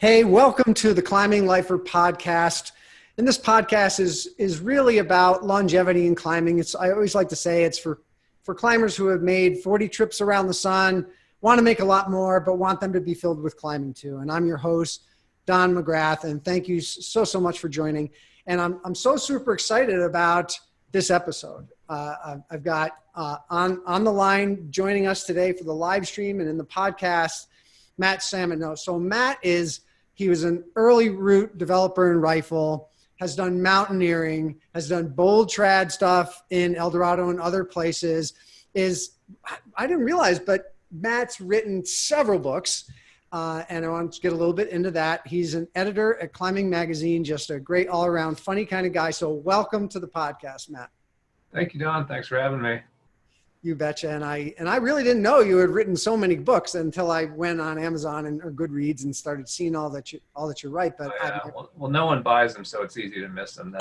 Hey, welcome to the Climbing Lifer podcast. And this podcast is really about longevity in climbing. I always like to say it's for climbers who have made 40 trips around the sun, want to make a lot more, but want them to be filled with climbing too. And I'm your host, Don McGrath, and thank you so much for joining. And I'm so super excited about this episode. I've got on the line joining us today for the live stream and in the podcast, Matt Samet. So Matt he was an early route developer in rifle, has done mountaineering, has done bold trad stuff in El Dorado and other places. I didn't realize, but Matt's written several books, and I want to get a little bit into that. He's an editor at Climbing Magazine, just a great all-around funny kind of guy. So welcome to the podcast, Matt. Thank you, Don. Thanks for having me. You betcha. And I really didn't know you had written so many books until I went on Amazon or Goodreads and started seeing all that you write. But well, no one buys them, so it's easy to miss them.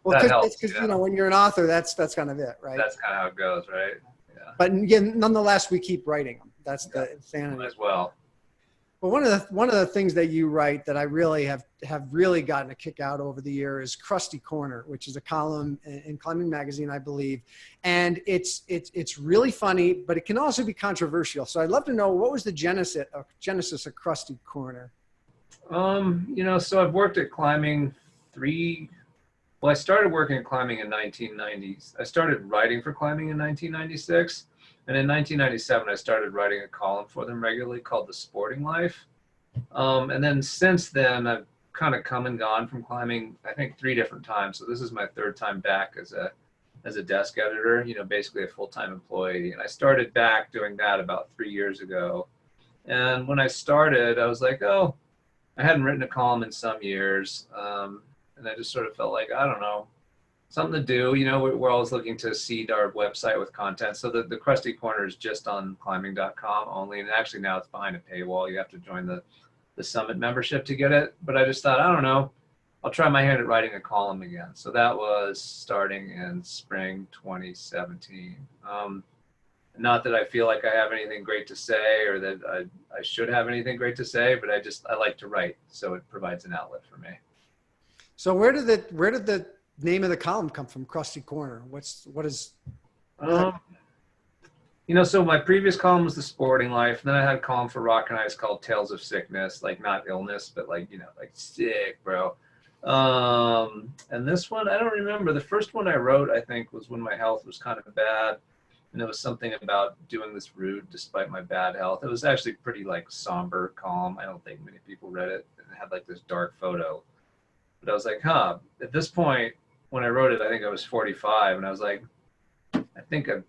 Well, because when you're an author, that's kind of it, right? That's kind of how it goes, right? Yeah. But again, nonetheless, we keep writing them. That's the insanity as well. But one of the things that you write that I really have really gotten a kick out over the year is Crusty Corner, which is a column in Climbing Magazine, I believe. And it's really funny, but it can also be controversial. So I'd love to know, what was the genesis of Crusty Corner? So I've worked at climbing I started working at climbing in 1990s. I started writing for climbing in 1996. And in 1997, I started writing a column for them regularly called The Sporting Life. And then since then, I've kind of come and gone from climbing, I think 3 different times. So this is my 3rd time back as a desk editor, basically a full-time employee. And I started back doing that about 3 years ago. And when I started, I was like, I hadn't written a column in some years. And I just sort of felt like, I don't know, something to do. We're always looking to seed our website with content. So the Crusty Corner is just on climbing.com only. And actually now it's behind a paywall. You have to join the Summit membership to get it. But I just thought, I don't know, I'll try my hand at writing a column again. So that was starting in spring 2017. Not that I feel like I have anything great to say or that I should have anything great to say, but I like to write. So it provides an outlet for me. So where did the name of the column come from, Crusty Corner? So my previous column was The Sporting Life. And then I had a column for Rock and Ice called Tales of Sickness, like not illness, but like sick, bro. And this one, I don't remember. The first one I wrote, I think, was when my health was kind of bad. And it was something about doing this route despite my bad health. It was actually pretty somber column. I don't think many people read it. It had this dark photo. But I was like, at this point, when I wrote it, I think I was 45, and I was like, I think I've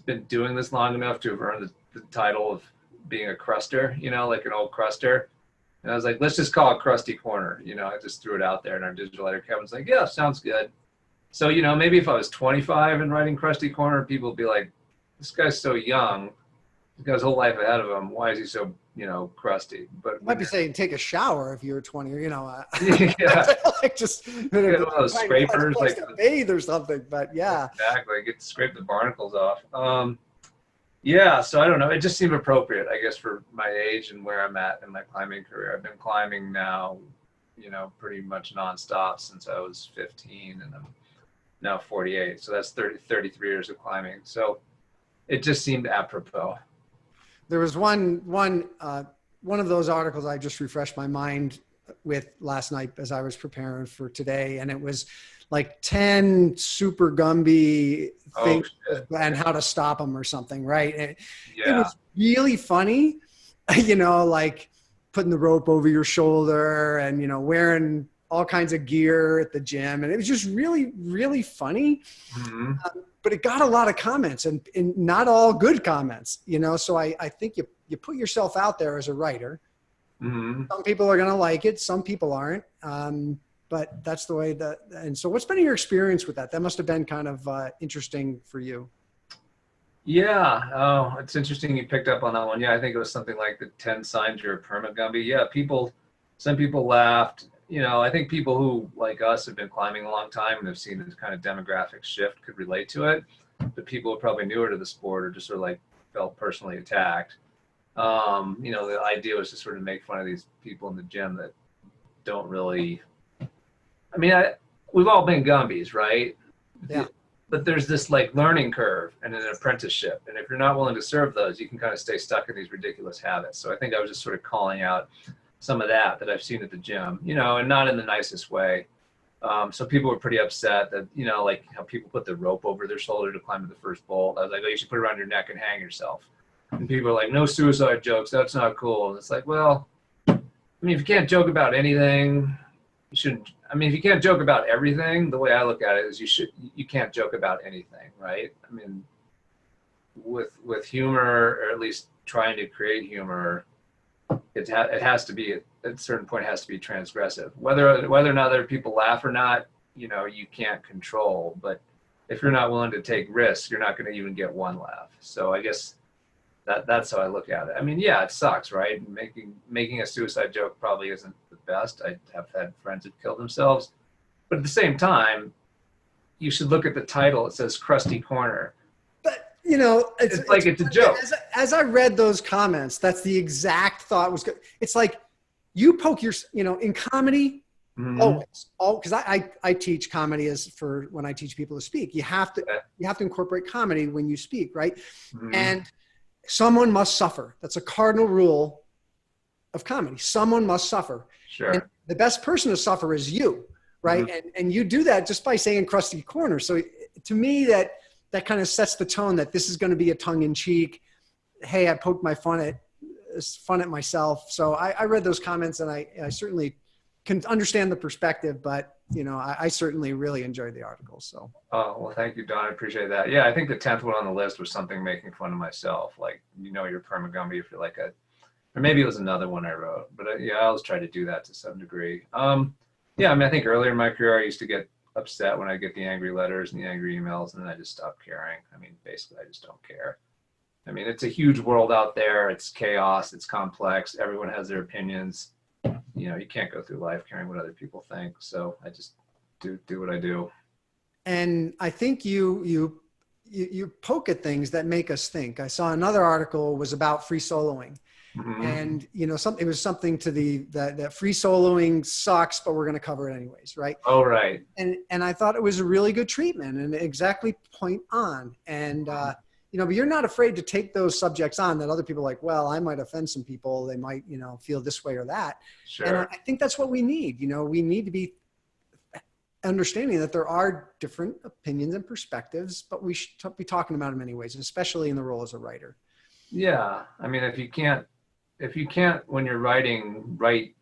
been doing this long enough to have earned the title of being a cruster, like an old cruster. And I was like, let's just call it Crusty Corner. I just threw it out there, and our digital editor Kevin's like, yeah, sounds good. So, maybe if I was 25 and writing Crusty Corner, people would be like, this guy's so young. He's got his whole life ahead of him. Why is he so, crusty? But you might be saying take a shower if you were 20, or yeah, just one of those scrapers, bathe or something. But yeah, exactly. Get to scrape the barnacles off. So I don't know. It just seemed appropriate, I guess, for my age and where I'm at in my climbing career. I've been climbing now, pretty much nonstop since I was 15, and I'm now 48. So that's 33 years of climbing. So it just seemed apropos. There was one of those articles I just refreshed my mind with last night as I was preparing for today, and it was like 10 super Gumby things and how to stop them or something, right? It was really funny, like putting the rope over your shoulder and so all kinds of gear at the gym, and it was just really, really funny. Mm-hmm. But it got a lot of comments, and not all good comments, so I think you put yourself out there as a writer. Mm-hmm. Some people are going to like it. Some people aren't. But that's the way and so what's been your experience with that? That must've been kind of interesting for you. Yeah. Oh, it's interesting you picked up on that one. Yeah. I think it was something like the 10 signs you're a perma Gumby. Yeah. Some people laughed. I think people who, like us, have been climbing a long time and have seen this kind of demographic shift could relate to it. But people who are probably newer to the sport or just sort of felt personally attacked. You know, the idea was to sort of make fun of these people in the gym that don't really, I mean, we've all been Gumbies, right? Yeah. But there's this like learning curve and an apprenticeship. And if you're not willing to serve those, you can kind of stay stuck in these ridiculous habits. So I think I was just sort of calling out some of that I've seen at the gym, you know, and not in the nicest way. So people were pretty upset that, you know, like how people put the rope over their shoulder to climb to the first bolt. I was like, oh, you should put it around your neck and hang yourself. And people are like, no suicide jokes. That's not cool. And it's like, well, I mean, if you can't joke about anything, you shouldn't. I mean, if you can't joke about everything, the way I look at it is you can't joke about anything, right? I mean, with humor, or at least trying to create humor, it has to be, at a certain point, it has to be transgressive. Whether or not other people laugh or not, you know, you can't control. But if you're not willing to take risks, you're not going to even get one laugh. So I guess that's how I look at it. I mean, yeah, it sucks, right? Making a suicide joke probably isn't the best. I have had friends that killed themselves, but at the same time, you should look at the title. It says "Crusty Corner." But you know, it's like it's a joke. As I read those comments, that's the exact thought was good. It's like you poke your, you know, in comedy. Mm-hmm. Because I teach comedy as for when I teach people to speak. You have to incorporate comedy when you speak, right? Mm-hmm. And someone must suffer. That's a cardinal rule of comedy. Someone must suffer. Sure. And the best person to suffer is you, right? Mm-hmm. And you do that just by saying crusty corner. So to me, that kind of sets the tone that this is going to be a tongue-in-cheek. Hey, I poked my fun at myself. So I read those comments, and I certainly can understand the perspective, but you know, I certainly really enjoyed the article. So. Oh, well, thank you, Don. I appreciate that. Yeah, I think the 10th one on the list was something making fun of myself. Like, you know, you're perma-Gumby if you're like or maybe it was another one I wrote, but yeah, I always try to do that to some degree. Yeah, I mean, I think earlier in my career, I used to get upset when I get the angry letters and the angry emails, and then I just stopped caring. I mean, basically, I just don't care. I mean, it's a huge world out there. It's chaos. It's complex. Everyone has their opinions. You know, you can't go through life caring what other people think. So I just do what I do. And I think you poke at things that make us think. I saw another article was about free soloing. Mm-hmm. And you know, it was something to that free soloing sucks, but we're going to cover it anyways, right? Oh, right. And I thought it was a really good treatment and exactly point on. And you know, but you're not afraid to take those subjects on that other people are like, well, I might offend some people. They might, you know, feel this way or that. Sure. And I think that's what we need. You know, we need to be understanding that there are different opinions and perspectives, but we should be talking about them anyways, especially in the role as a writer. Yeah. I mean, if you can't, when you're writing, write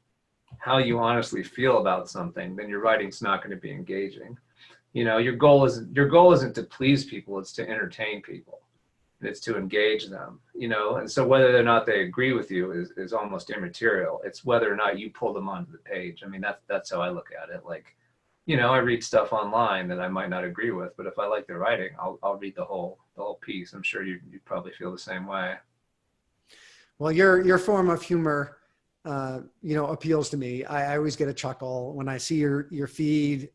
how you honestly feel about something, then your writing's not going to be engaging. You know, your goal isn't to please people. It's to entertain people. It's to engage them, you know, and so whether or not they agree with you is almost immaterial. It's whether or not you pull them onto the page. I mean, that's how I look at it. Like, you know, I read stuff online that I might not agree with, but if I like the writing, I'll read the whole piece. I'm sure you probably feel the same way. Well, your form of humor, you know, appeals to me. I always get a chuckle when I see your feed.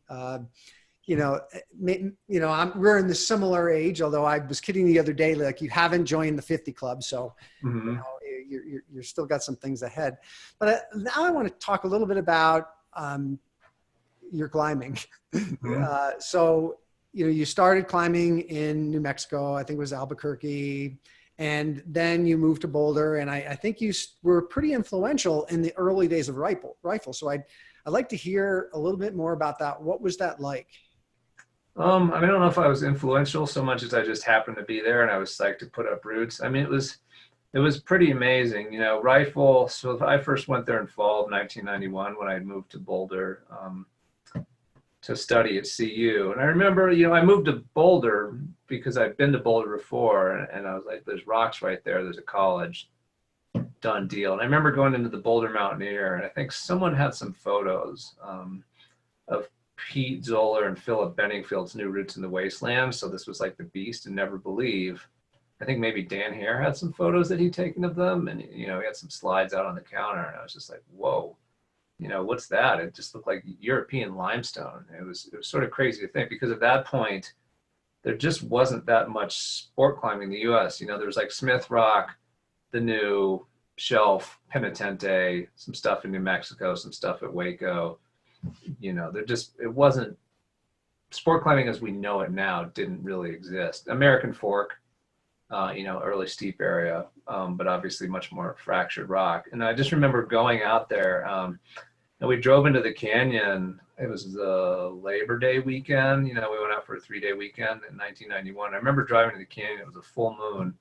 You know, we're in the similar age, although I was kidding the other day, like you haven't joined the 50 club. So, mm-hmm. You know, you're still got some things ahead, but now I want to talk a little bit about, your climbing. Mm-hmm. So, you know, you started climbing in New Mexico, I think it was Albuquerque, and then you moved to Boulder. And I think you were pretty influential in the early days of rifle. So I'd like to hear a little bit more about that. What was that like? I mean, I don't know if I was influential so much as I just happened to be there and I was psyched to put up roots. I mean, it was pretty amazing, you know, rifle. So I first went there in fall of 1991 when I had moved to Boulder to study at CU. And I remember, you know, I moved to Boulder because I'd been to Boulder before and I was like, there's rocks right there. There's a college, done deal. And I remember going into the Boulder Mountaineer and I think someone had some photos of Pete Zoller and Philip Benningfield's New Roots in the Wasteland. So this was like the beast and never believe. I think maybe Dan Hare had some photos that he'd taken of them. And, you know, he had some slides out on the counter and I was just like, whoa, you know, what's that? It just looked like European limestone. It was sort of crazy to think because at that point, there just wasn't that much sport climbing in the US. You know, there was like Smith Rock, the new Shelf, Penitente, some stuff in New Mexico, some stuff at Waco. It wasn't, sport climbing as we know it now didn't really exist. American Fork, early steep area, but obviously much more fractured rock. And I just remember going out there, and we drove into the canyon. It was the Labor Day weekend. We went out for a 3-day weekend in 1991. I remember driving to the canyon. It was a full moon.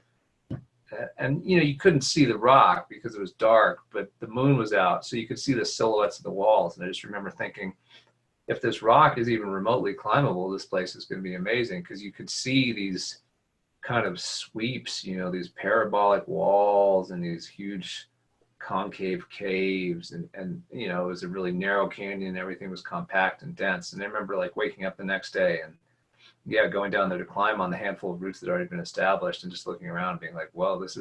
And, you couldn't see the rock because it was dark, but the moon was out. So you could see the silhouettes of the walls. And I just remember thinking, if this rock is even remotely climbable, this place is going to be amazing, because you could see these kind of sweeps, these parabolic walls and these huge concave caves, and it was a really narrow canyon. Everything was compact and dense. And I remember like waking up the next day and going down there to climb on the handful of routes that had already been established, and just looking around being like, well, this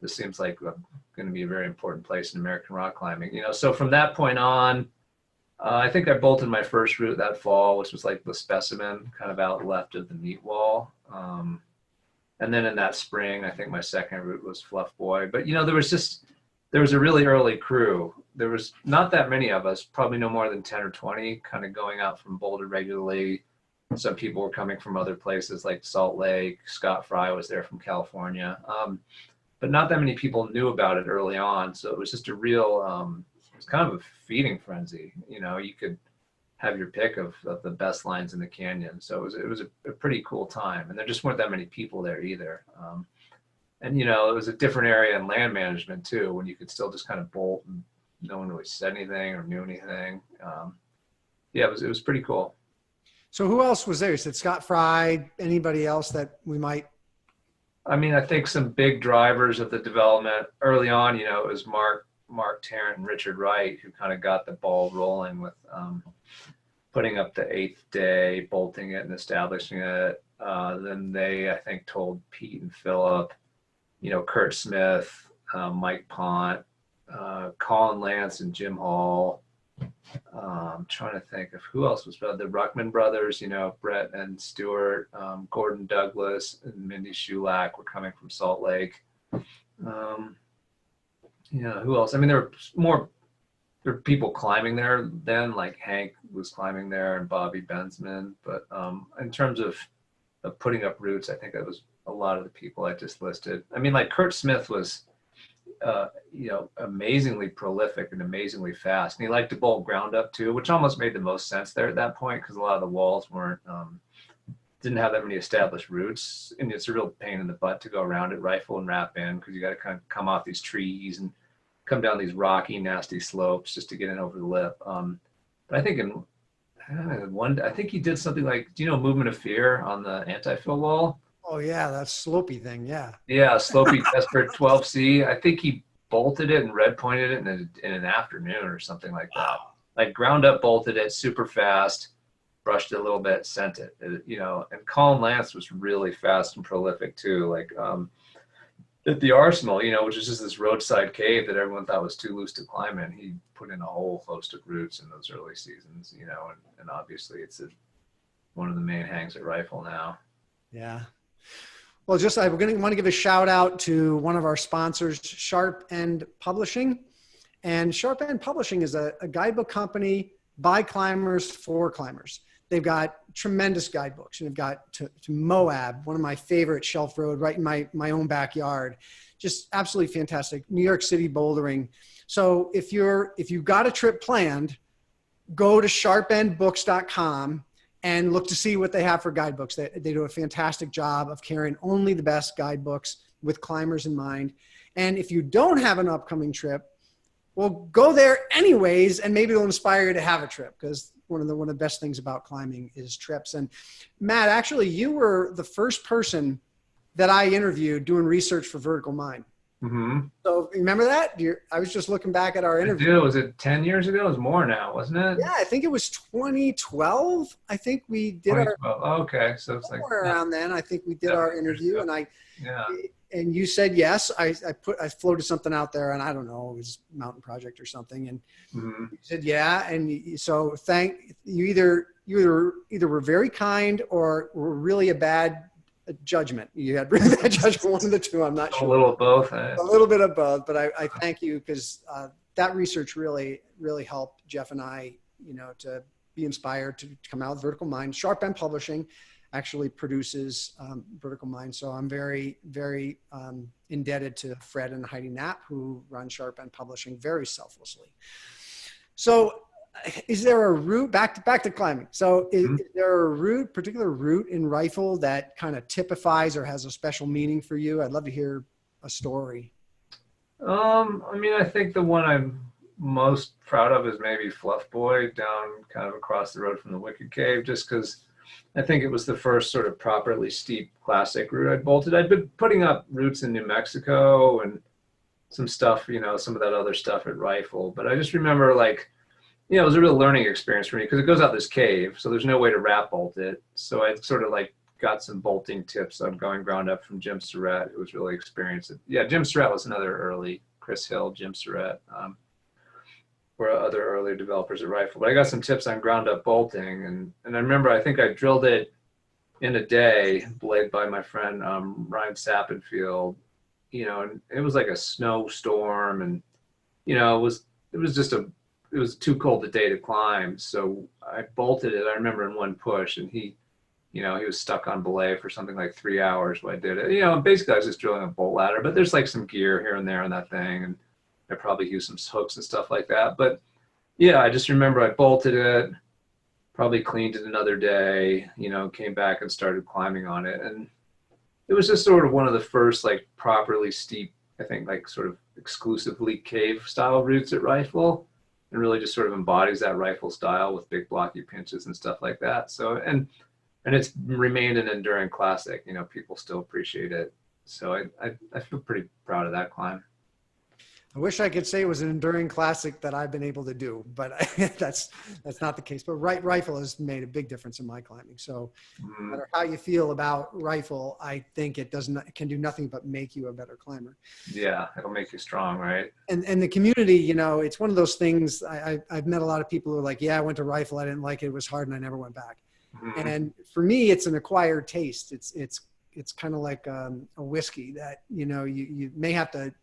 seems like going to be a very important place in American rock climbing. So from that point on, I think I bolted my first route that fall, which was like the Specimen, kind of out left of the meat wall. And then in that spring, I think my second route was Fluff Boy. But, there was a really early crew. There was not that many of us, probably no more than 10 or 20, kind of going out from Boulder regularly. Some people were coming from other places like Salt Lake. Scott Fry was there from California. But not that many people knew about it early on. So it was just a real, it was kind of a feeding frenzy. You could have your pick of the best lines in the canyon. So it was a pretty cool time. And there just weren't that many people there either. And, it was a different area in land management too, when you could still just kind of bolt and no one really said anything or knew anything. It was pretty cool. So who else was there? You said Scott Fry. Anybody else that we might? I think some big drivers of the development early on, it was Mark Tarrant and Richard Wright who kind of got the ball rolling with putting up the 8th day, bolting it and establishing it. Then they, I think, told Pete and Philip, Kurt Smith, Mike Pont, Colin Lance and Jim Hall. I'm trying to think of who else was the Ruckman brothers, Brett and Stuart, Gordon Douglas and Mindy Shulak were coming from Salt Lake. Who else? There were people climbing there then, like Hank was climbing there and Bobby Bensman. But in terms of putting up routes, I think that was a lot of the people I just listed. Like Kurt Smith was, amazingly prolific and amazingly fast. And he liked to bolt ground up too, which almost made the most sense there at that point, because a lot of the walls didn't have that many established routes. And it's a real pain in the butt to go around it, rifle and wrap in, because you got to kind of come off these trees and come down these rocky, nasty slopes just to get in over the lip. But I think I think he did something like, do you know Movement of Fear on the anti-fill wall? Oh yeah, that slopey thing. Yeah. Yeah, slopey Desperate 12C. I think he bolted it and red pointed it in an afternoon or something like that. Wow. Like ground up bolted it super fast, brushed it a little bit, sent it. And Colin Lance was really fast and prolific too. Like at the Arsenal, which is just this roadside cave that everyone thought was too loose to climb in, he put in a whole host of routes in those early seasons. And obviously it's one of the main hangs at Rifle now. Yeah. Well, I want to give a shout out to one of our sponsors, Sharp End Publishing. And Sharp End Publishing is a guidebook company by climbers for climbers. They've got tremendous guidebooks. They've got to Moab, one of my favorite, Shelf Road, right in my own backyard. Just absolutely fantastic. New York City bouldering. So if you've got a trip planned, go to sharpendbooks.com and look to see what they have for guidebooks. They do a fantastic job of carrying only the best guidebooks with climbers in mind. And if you don't have an upcoming trip, well, go there anyways, and maybe it'll inspire you to have a trip, because one of the best things about climbing is trips. And Matt, actually, you were the first person that I interviewed doing research for Vertical Mind. Mm-hmm. So remember that? I was just looking back at our interview. I do. Was it 10 years ago? It was more now, wasn't it? Yeah, I think it was 2012. I think we did our. Oh, okay, so it's like around then. I think we did our interview, and yeah. And you said yes. I floated something out there, and I don't know, it was Mountain Project or something, and Mm-hmm. you said yeah, and so thank you. Either were very kind or were really a bad judgment. You had really bad judgment, one of the two, I'm not sure. A little of both. A little bit of both, but I thank you because that research really helped Jeff and I, to be inspired to come out with Vertical Mind. Sharp End Publishing actually produces Vertical Mind. So I'm very, very indebted to Fred and Heidi Knapp, who run Sharp End Publishing very selflessly. So is there a route, back to climbing. So is there a particular route in rifle that kind of typifies or has a special meaning for you? I'd love to hear a story. I mean, I think the one I'm most proud of is maybe Fluff Boy down kind of across the road from the Wicked Cave, just because I think it was the first sort of properly steep classic route I'd bolted. I'd been putting up routes in New Mexico and some stuff, some of that other stuff at Rifle. But I just remember, like, it was a real learning experience for me because it goes out this cave, so there's no way to wrap bolt it. So I sort of like got some bolting tips on going ground up from Jim Surratt, who was really experienced. Yeah, Jim Surratt was another early, Chris Hill, Jim Surratt, were other early developers at Rifle. But I got some tips on ground up bolting, and I remember I think I drilled it in a day, blade by my friend Ryan Sappenfield, and it was like a snowstorm, and it was too cold a day to climb, so I bolted it. I remember in one push, and he was stuck on belay for something like 3 hours while I did it. Basically I was just drilling a bolt ladder, but there's like some gear here and there on that thing, and I probably used some hooks and stuff like that. But yeah, I just remember I bolted it, probably cleaned it another day, came back and started climbing on it. And it was just sort of one of the first like properly steep, I think, like sort of exclusively cave style routes at Rifle, and really just sort of embodies that Rifle style with big blocky pinches and stuff like that. So, and it's remained an enduring classic, people still appreciate it. So I feel pretty proud of that climb. I wish I could say it was an enduring classic that I've been able to do, but that's not the case. But Rifle has made a big difference in my climbing. So no matter how you feel about Rifle, I think it can do nothing but make you a better climber. Yeah, it'll make you strong, right? And the community, it's one of those things. I've met a lot of people who are like, yeah, I went to Rifle, I didn't like it, it was hard, and I never went back. And for me, it's an acquired taste. It's kind of like a whiskey that you may have to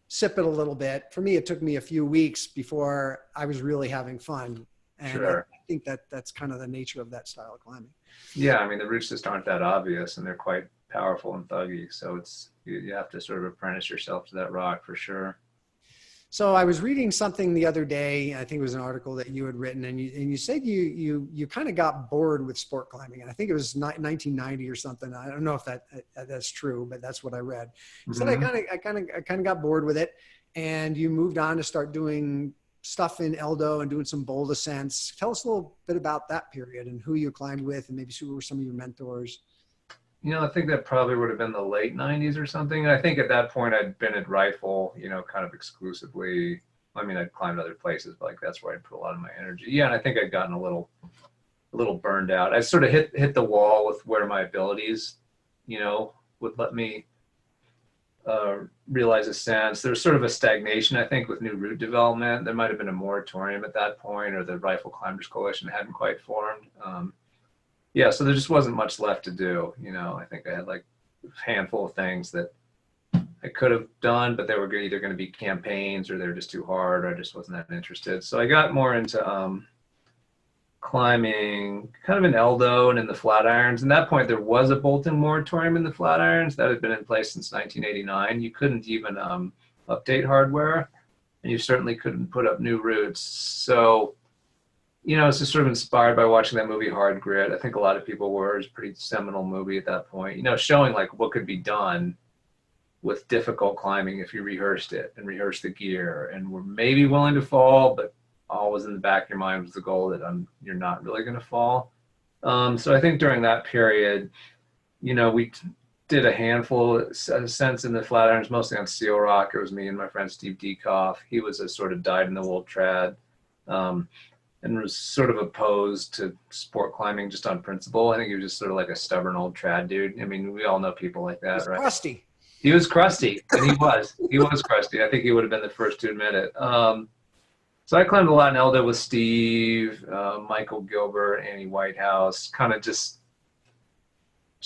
sip it a little bit. For me, it took me a few weeks before I was really having fun. And sure. I think that's kind of the nature of that style of climbing. Yeah, I mean, the routes just aren't that obvious, and they're quite powerful and thuggy. So you have to sort of apprentice yourself to that rock for sure. So I was reading something the other day, I think it was an article that you had written, and you said you kind of got bored with sport climbing. And I think it was 1990 or something. I don't know if that's true, but that's what I read. You said I kind of got bored with it, and you moved on to start doing stuff in Eldo and doing some bowl ascents. Tell us a little bit about that period and who you climbed with, and maybe who were some of your mentors. I think that probably would have been the late 90s or something. I think at that point I'd been at Rifle, kind of exclusively. I mean, I'd climbed other places, but like that's where I'd put a lot of my energy. Yeah, and I think I'd gotten a little burned out. I sort of hit the wall with where my abilities, would let me realize ascents. There's sort of a stagnation, I think, with new route development. There might have been a moratorium at that point, or the Rifle Climbers Coalition hadn't quite formed. Yeah, so there just wasn't much left to do. I think I had like a handful of things that I could have done, but they were either going to be campaigns or they were just too hard, or I just wasn't that interested. So I got more into climbing kind of in Eldo and in the Flatirons. And at that point, there was a bolting moratorium in the Flatirons that had been in place since 1989. You couldn't even update hardware, and you certainly couldn't put up new routes. So it's just sort of inspired by watching that movie Hard Grit. I think a lot of people were. It was a pretty seminal movie at that point, showing like what could be done with difficult climbing if you rehearsed it and rehearsed the gear and were maybe willing to fall, but always in the back of your mind was the goal that you're not really going to fall. So I think during that period, we did a handful of ascents in the Flatirons, mostly on Seal Rock. It was me and my friend Steve Dekoff. He was a sort of dyed-in-the-wool trad. And was sort of opposed to sport climbing just on principle. I think he was just sort of like a stubborn old trad dude. I mean, we all know people like that, right? Crusty. He was crusty, and he was crusty. I think he would have been the first to admit it. So I climbed a lot in Eldo with Steve, Michael Gilbert, Annie Whitehouse, kind of just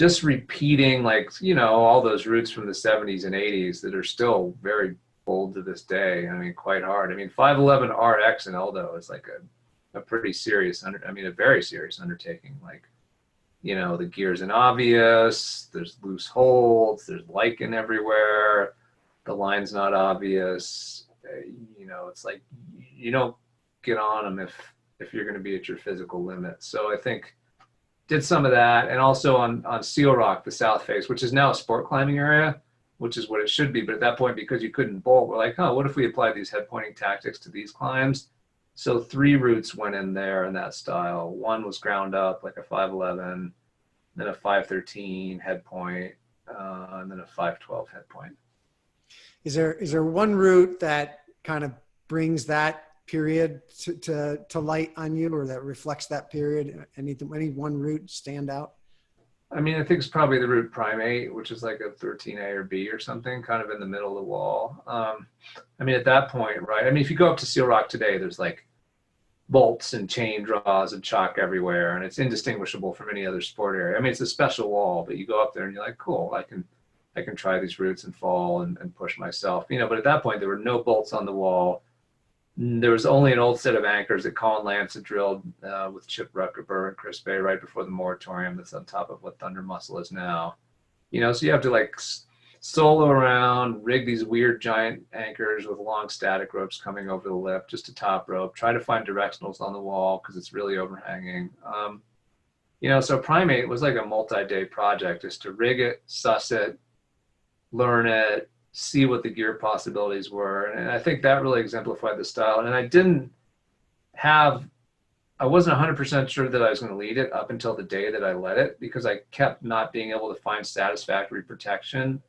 just repeating, like, you know, all those routes from the 70s and 80s that are still very bold to this day. I mean, quite hard. I mean, 511 RX in Eldo is like a pretty serious, a very serious undertaking. Like, you know, the gear's inobvious, there's loose holds, there's lichen everywhere, the line's not obvious. You know, it's like you don't get on them if you're going to be at your physical limit. So I think did some of that, and also on Seal Rock, the south face, which is now a sport climbing area, which is what it should be. But at that point, because you couldn't bolt, we're like, oh, what if we applied these head pointing tactics to these climbs? So 3 routes went in there in that style. One was ground up, like a 511, then a 513 head point, and then a 512 head point. Is there one route that kind of brings that period to light on you, or that reflects that period? Any one route stand out? I mean, I think it's probably the route Primate, which is like a 13A or B or something, kind of in the middle of the wall. I mean, at that point, right? I mean, if you go up to Seal Rock today, there's like bolts and chain draws and chalk everywhere, and it's indistinguishable from any other sport area. I mean, it's a special wall, but you go up there and you're like, cool, I can try these routes and fall and push myself, you know. But at that point, there were no bolts on the wall. There was only an old set of anchors that Colin Lance had drilled with Chip Ruckaber and Chris Bay right before the moratorium, that's on top of what Thunder Muscle is now. You know, so you have to like solo around, rig these weird giant anchors with long static ropes coming over the lip, just a top rope, try to find directionals on the wall because it's really overhanging. You know, so Primate was like a multi-day project just to rig it, suss it, learn it, see what the gear possibilities were. And I think that really exemplified the style. And I wasn't 100% sure that I was going to lead it up until the day that I led it, because I kept not being able to find satisfactory protection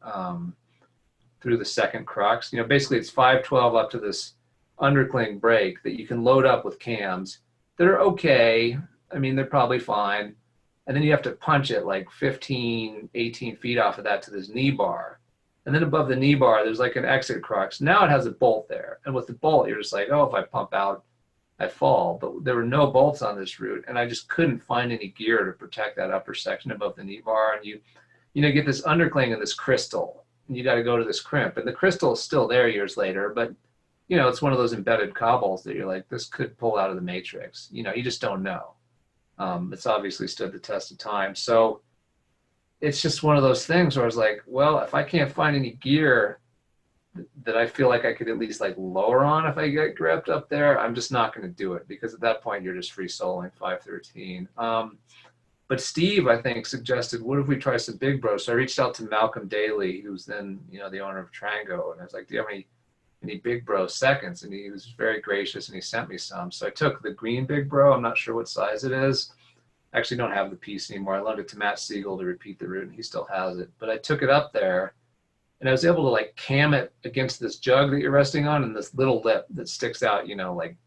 through the second crux. You know, basically it's 512 up to this undercling brake that you can load up with cams that are okay. I mean, they're probably fine. And then you have to punch it like 15, 18 feet off of that to this knee bar. And then above the knee bar, there's like an exit crux. Now it has a bolt there. And with the bolt, you're just like, oh, if I pump out, I fall. But there were no bolts on this route, and I just couldn't find any gear to protect that upper section above the knee bar. And you get this undercling and this crystal, and you got to go to this crimp. And the crystal is still there years later, but, you know, it's one of those embedded cobbles that you're like, this could pull out of the matrix. You know, you just don't know. It's obviously stood the test of time. So it's just one of those things where I was like, well, if I can't find any gear that I feel like I could at least like lower on if I get gripped up there, I'm just not going to do it, because at that point you're just free soloing 513. But Steve, I think, suggested, what if we try some big bros? So I reached out to Malcolm Daly, who's then, you know, the owner of Trango, and I was like, do you have any big bro seconds? And he was very gracious and he sent me some. So I took the green big bro. I'm not sure what size it is. I actually don't have the piece anymore. I loaned it to Matt Siegel to repeat the route, and he still has it. But I took it up there, and I was able to like cam it against this jug that you're resting on, and this little lip that sticks out, you know, like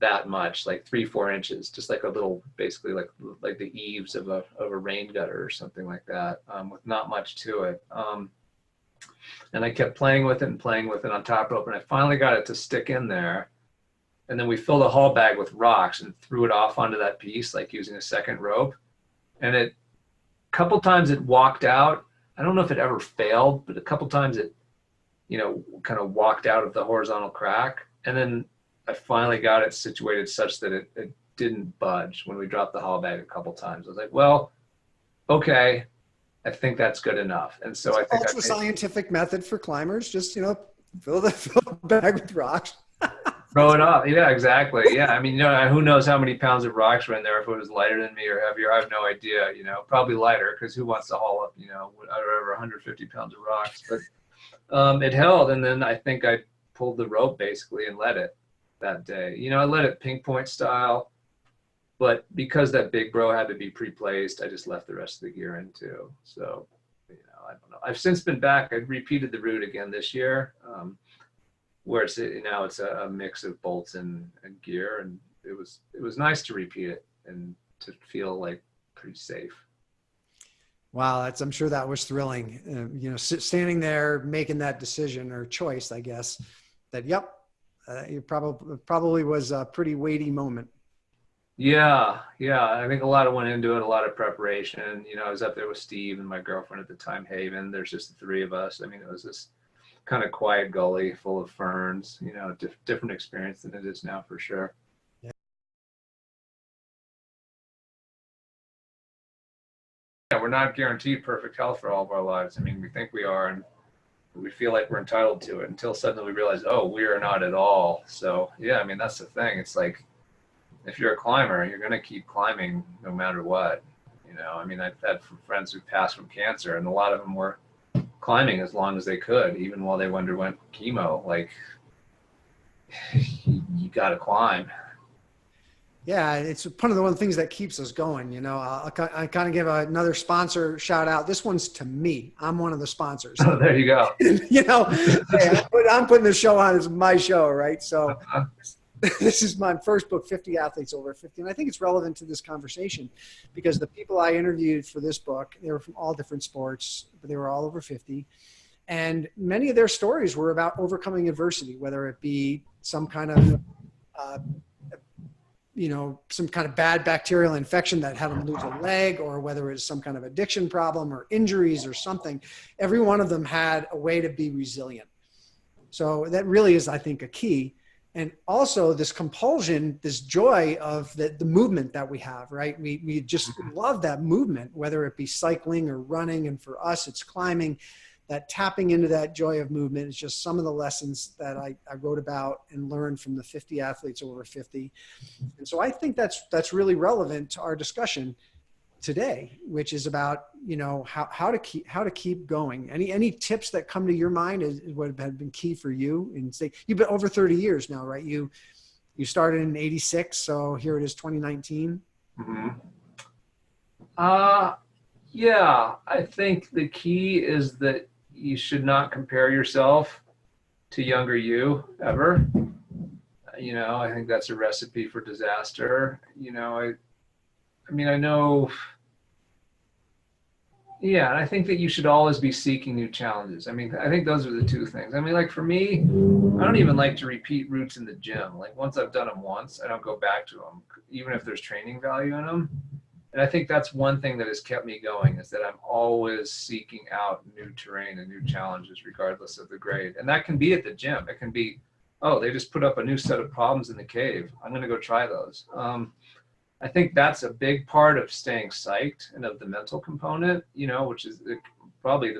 that much, like 3-4 inches, just like a little, basically like the eaves of a rain gutter or something like that, with not much to it. And I kept playing with it on top rope, and I finally got it to stick in there. And then we filled a haul bag with rocks and threw it off onto that piece, like using a second rope. And a couple times it walked out. I don't know if it ever failed, but a couple times it, you know, kind of walked out of the horizontal crack. And then I finally got it situated such that it didn't budge when we dropped the haul bag a couple times. I was like, well, okay, I think that's good enough. And so I think ultra scientific method for climbers, just, you know, fill the bag with rocks. Throw it up. Yeah, exactly. Yeah. I mean, you know, who knows how many pounds of rocks were in there, if it was lighter than me or heavier. I have no idea, you know, probably lighter, because who wants to haul up, you know, over 150 pounds of rocks. But it held. And then I think I pulled the rope basically and let it that day. You know, I let it pink point style, but because that big bro had to be pre-placed, I just left the rest of the gear in too. So, you know, I don't know. I've since been back. I repeated the route again this year. Where now it's a mix of bolts and gear, and it was nice to repeat it and to feel like pretty safe. Wow, I'm sure that was thrilling. You know, standing there making that decision or choice, I guess, that it probably was a pretty weighty moment. Yeah, yeah. I think a lot of went into it, a lot of preparation. You know, I was up there with Steve and my girlfriend at the time, Haven. There's just the three of us. I mean, it was this kind of quiet gully full of ferns, you know, different experience than it is now for sure. Yeah, we're not guaranteed perfect health for all of our lives. I mean, we think we are, and we feel like we're entitled to it until suddenly we realize, oh, we are not at all. So, yeah, I mean, that's the thing. It's like, if you're a climber, you're going to keep climbing no matter what. You know, I mean, I've had friends who passed from cancer, and a lot of them were climbing as long as they could, even while they underwent chemo. Like, you got to climb. Yeah, it's one of the things that keeps us going. You know, I kind of give another sponsor shout out. This one's to me. I'm one of the sponsors. Oh, there you go. You know, hey, I'm putting the show on. It's my show, right? So this is my first book, 50 Athletes Over 50. And I think it's relevant to this conversation because the people I interviewed for this book, they were from all different sports, but they were all over 50. And many of their stories were about overcoming adversity, whether it be some kind of uh, some kind of bad bacterial infection that had them lose a leg, or whether it's some kind of addiction problem or injuries or something. Every one of them had a way to be resilient. So that really is, I think, a key. And also this compulsion, this joy of the movement that we have, right? We just love that movement, whether it be cycling or running. And for us, it's climbing. That tapping into that joy of movement is just some of the lessons that I wrote about and learned from the 50 Athletes Over 50. And so I think that's really relevant to our discussion today, which is about, how to keep going. Any tips that come to your mind is what have been key for you? And say you've been over 30 years now, right? You started in 86. So here it is, 2019. Mm-hmm. Yeah, I think the key is that you should not compare yourself to younger you ever. You know, I think that's a recipe for disaster. You know, I mean, I know, yeah, and I think that you should always be seeking new challenges. I mean, I think those are the two things. I mean, like for me, I don't even like to repeat routes in the gym. Like once I've done them once, I don't go back to them, even if there's training value in them. And I think that's one thing that has kept me going, is that I'm always seeking out new terrain and new challenges, regardless of the grade. And that can be at the gym. It can be, oh, they just put up a new set of problems in the cave. I'm going to go try those. I think that's a big part of staying psyched and of the mental component, which is probably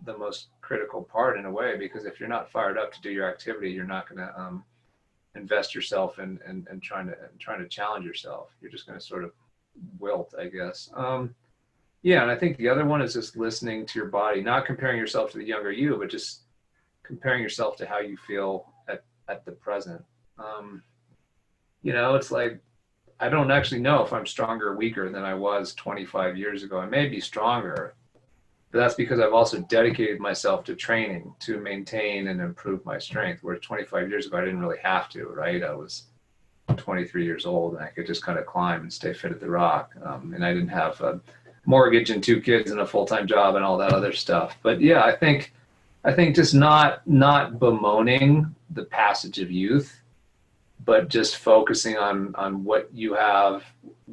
the most critical part in a way, because if you're not fired up to do your activity, you're not going to invest yourself in trying to challenge yourself. You're just going to sort of wilt, I guess. Yeah, and I think the other one is just listening to your body, not comparing yourself to the younger you, but just comparing yourself to how you feel at the present. It's like, I don't actually know if I'm stronger or weaker than I was 25 years ago. I may be stronger, but that's because I've also dedicated myself to training to maintain and improve my strength, whereas 25 years ago, I didn't really have to, right? I was 23 years old and I could just kind of climb and stay fit at the rock. And I didn't have a mortgage and 2 kids and a full-time job and all that other stuff. But yeah, I think just not bemoaning the passage of youth, but just focusing on what you have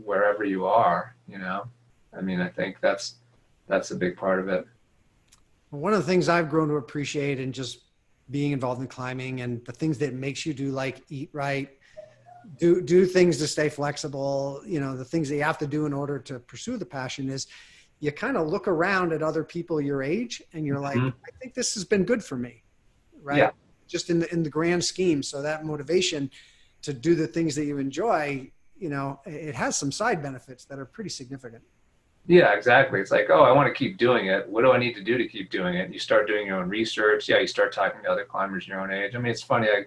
wherever you are, I mean, I think that's a big part of it. One of the things I've grown to appreciate and just being involved in climbing, and the things that makes you do, like eat right, do things to stay flexible, the things that you have to do in order to pursue the passion, is you kind of look around at other people your age and you're like, I think this has been good for me, right? Yeah. Just in the grand scheme. So that motivation to do the things that you enjoy, it has some side benefits that are pretty significant. Yeah, exactly. It's like, oh, I want to keep doing it. What do I need to do to keep doing it? You start doing your own research. Yeah, you start talking to other climbers your own age. I mean, it's funny. I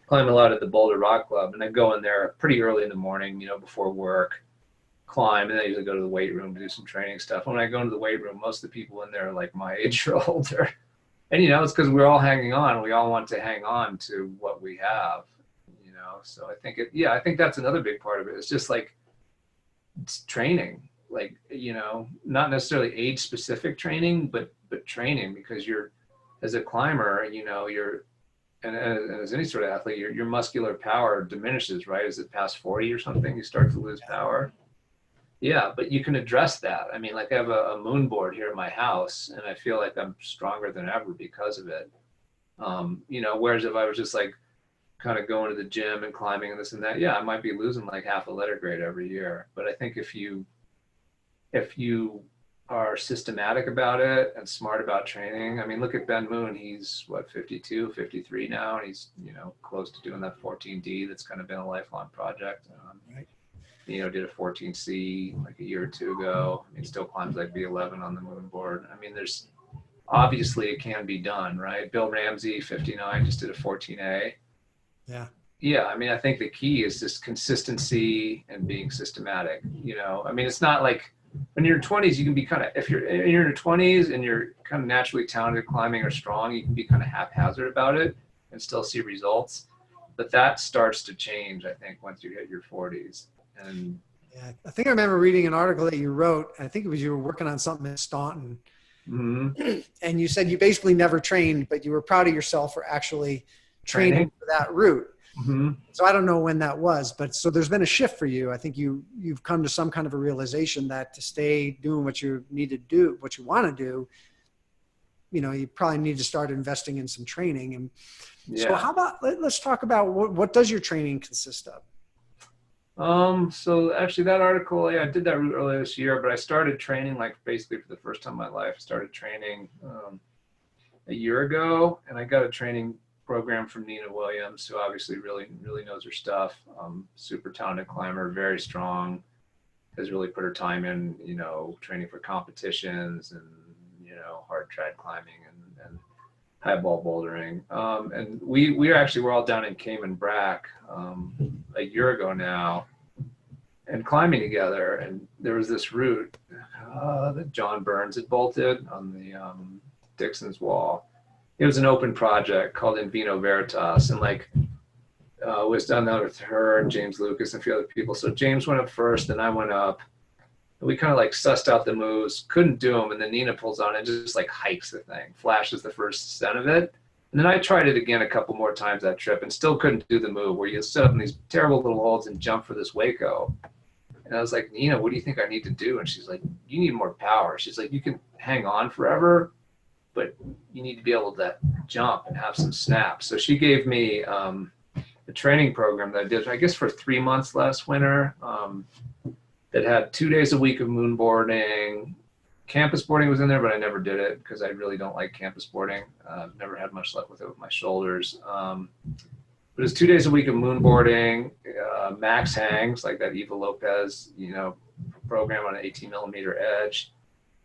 climb a lot at the Boulder Rock Club, and I go in there pretty early in the morning, before work, climb, and then I usually go to the weight room to do some training stuff. When I go into the weight room, most of the people in there are like my age or older. And, it's because we're all hanging on. We all want to hang on to what we have, So I think that's another big part of it. It's just like, it's training, like, not necessarily age specific training, but training, because you're, as a climber, and as any sort of athlete, your muscular power diminishes, right? As it past 40 or something, you start to lose power. Yeah, but you can address that. I mean, like I have a moon board here at my house, and I feel like I'm stronger than ever because of it. You know, whereas if I was just like kind of going to the gym and climbing and this and that, yeah, I might be losing like half a letter grade every year. But I think if you are systematic about it and smart about training, I mean, look at Ben Moon. He's what, 52, 53 now, and he's, you know, close to doing that 14D. That's kind of been a lifelong project. Right. You know, did a 14C like a year or two ago. I mean, still climbs like B11 on the moon board. I mean, there's obviously it can be done, right? Bill Ramsey, 59, just did a 14A. Yeah. Yeah, I mean, I think the key is just consistency and being systematic. You know, I mean, it's not like when you're in your 20s, you can be kind of, if you're in your 20s and you're kind of naturally talented climbing or strong, you can be kind of haphazard about it and still see results. But that starts to change, I think, once you hit your 40s. And yeah, I think I remember reading an article that you wrote. I think it was you were working on something in Staunton, and you said you basically never trained, but you were proud of yourself for actually training for that route. So I don't know when that was, but so there's been a shift for you. I think you've come to some kind of a realization that to stay doing what you need to do, what you want to do, you know, you probably need to start investing in some training. And so how about, let's talk about what does your training consist of? So actually that article, yeah, I did that route earlier this year, but I started training like basically for the first time in my life. I started training a year ago, and I got a training program from Nina Williams, who obviously really knows her stuff. Super talented climber, very strong, has really put her time in, you know, training for competitions and, you know, hard trad climbing and high ball bouldering. And we're all down in Cayman Brac a year ago now and climbing together. And there was this route that John Burns had bolted on the Dixon's Wall. It was an open project called In Vino Veritas, and like was done that with her and James Lucas and a few other people. So James went up first, then I went up. We kind of like sussed out the moves, couldn't do them, and then Nina pulls on and just like hikes the thing, flashes the first ascent of it. And then I tried it again a couple more times that trip and still couldn't do the move where you sit up in these terrible little holds and jump for this Waco. And I was like, Nina, what do you think I need to do? And she's like, you need more power. She's like, you can hang on forever, but you need to be able to jump and have some snaps. So she gave me a training program that I did, I guess, for 3 months last winter, that had 2 days a week of moon boarding. Campus boarding was in there, but I never did it because I really don't like campus boarding. Never had much luck with it with my shoulders. But it's 2 days a week of moon boarding, max hangs, like that Eva Lopez, you know, program on an 18 millimeter edge,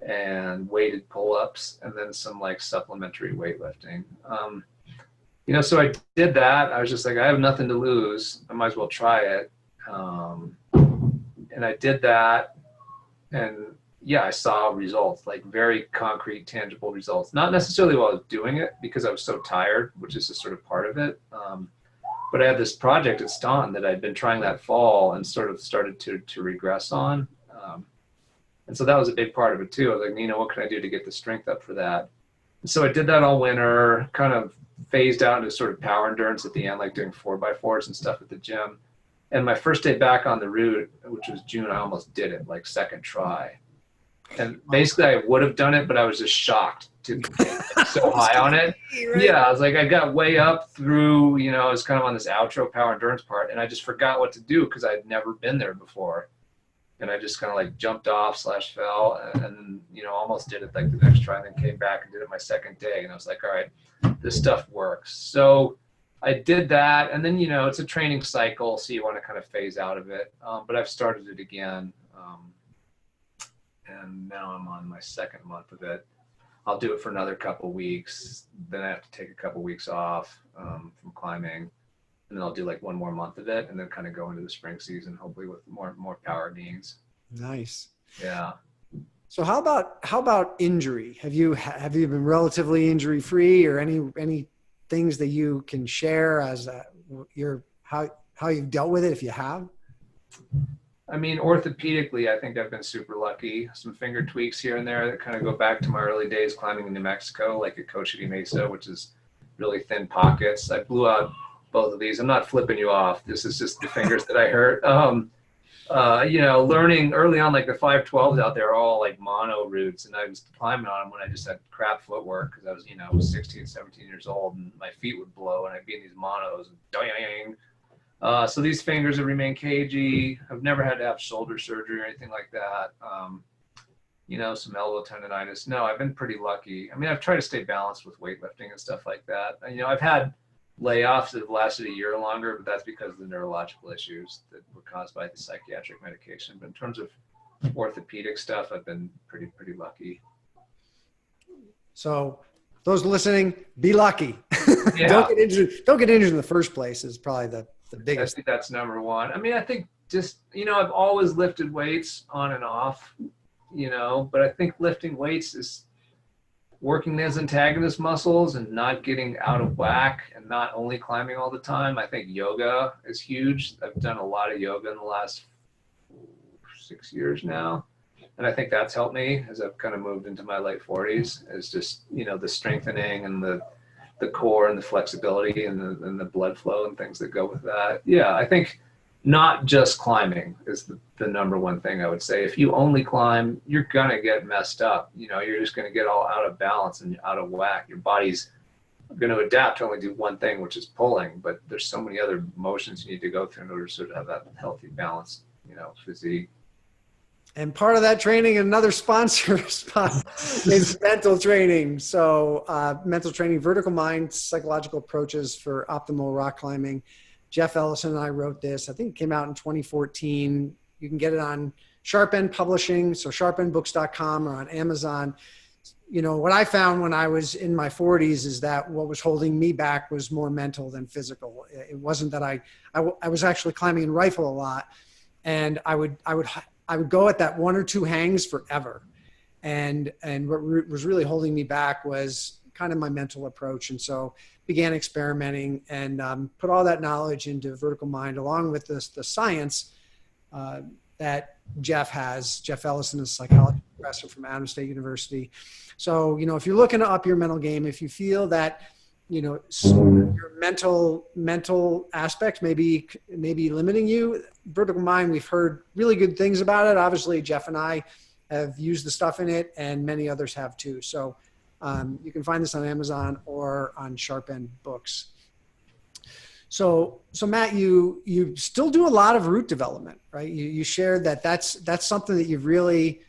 and weighted pull-ups, and then some like supplementary weightlifting. You know, so I did that. I was just like, I have nothing to lose. I might as well try it. And I did that, and yeah, I saw results, like very concrete, tangible results. Not necessarily while I was doing it because I was so tired, which is just sort of part of it. But I had this project at Staunton that I'd been trying that fall and sort of started to regress on. And so that was a big part of it too. I was like, Nina, what can I do to get the strength up for that? And so I did that all winter, kind of phased out into sort of power endurance at the end, like doing 4x4s and stuff at the gym. And my first day back on the route, which was June, I almost did it, like second try. And basically I would have done it, but I was just shocked to get so high on it. Right? Yeah, I was like, I got way up through, you know, I was kind of on this outro power endurance part, and I just forgot what to do because I'd never been there before. And I just kind of like jumped off / fell and, you know, almost did it like the next try, and then came back and did it my second day. And I was like, all right, this stuff works. So I did that. And then, you know, it's a training cycle, so you want to kind of phase out of it. But I've started it again. And now I'm on my second month of it. I'll do it for another couple of weeks. Then I have to take a couple of weeks off from climbing. And then I'll do like one more month of it, and then kind of go into the spring season, hopefully with more power gains. Nice. Yeah. So how about injury? Have you been relatively injury free, or any things that you can share as how you've dealt with it, if you have? I mean, orthopedically, I think I've been super lucky. Some finger tweaks here and there that kind of go back to my early days climbing in New Mexico, like at Cochiti Mesa, which is really thin pockets. I blew out both of these. I'm not flipping you off. This is just the fingers that I hurt. You know, learning early on, like the 512s out there are all like mono roots, and I was climbing on them when I just had crap footwork because I was, you know, 16, 17 years old, and my feet would blow, and I'd be in these monos, and dang. So these fingers have remained cagey. I've never had to have shoulder surgery or anything like that. You know, some elbow tendonitis. No, I've been pretty lucky. I mean, I've tried to stay balanced with weightlifting and stuff like that. You know, I've had layoffs that have lasted a year or longer, but that's because of the neurological issues that were caused by the psychiatric medication. But in terms of orthopedic stuff, I've been pretty lucky. So those listening, be lucky. Yeah. Don't get injured in the first place is probably the biggest. I think that's number one. I mean, I think just, you know, I've always lifted weights on and off, you know, but I think lifting weights is working those antagonist muscles and not getting out of whack and not only climbing all the time. I think yoga is huge. I've done a lot of yoga in the last 6 years now. And I think that's helped me as I've kind of moved into my late 40s, is just, you know, the strengthening and the core and the flexibility and the blood flow and things that go with that. Yeah, I think not just climbing is the number one thing I would say. If you only climb, you're gonna get messed up. You know, you're just gonna get all out of balance and out of whack. Your body's gonna adapt to only do one thing, which is pulling, but there's so many other motions you need to go through in order to sort of have that healthy, balanced, you know, physique. And part of that training, another sponsor is mental training. So mental training, vertical mind, psychological approaches for optimal rock climbing. Jeff Ellison and I wrote this. I think it came out in 2014. You can get it on Sharp End Publishing, so sharpendbooks.com, or on Amazon. You know, what I found when I was in my 40s is that what was holding me back was more mental than physical. It wasn't that I was actually climbing and rifle a lot, and I would go at that one or two hangs forever. And what was really holding me back was kind of my mental approach. And so began experimenting and put all that knowledge into vertical mind, along with the science that Jeff has. Jeff Ellison is a psychology professor from Adams State University. So, you know, if you're looking to up your mental game, if you feel that, you know, your mental aspects may be limiting you, vertical mind, we've heard really good things about it. Obviously, Jeff and I have used the stuff in it, and many others have too. So you can find this on Amazon or on Sharp End Books. So Matt, you still do a lot of route development, right? You shared that's something that you're really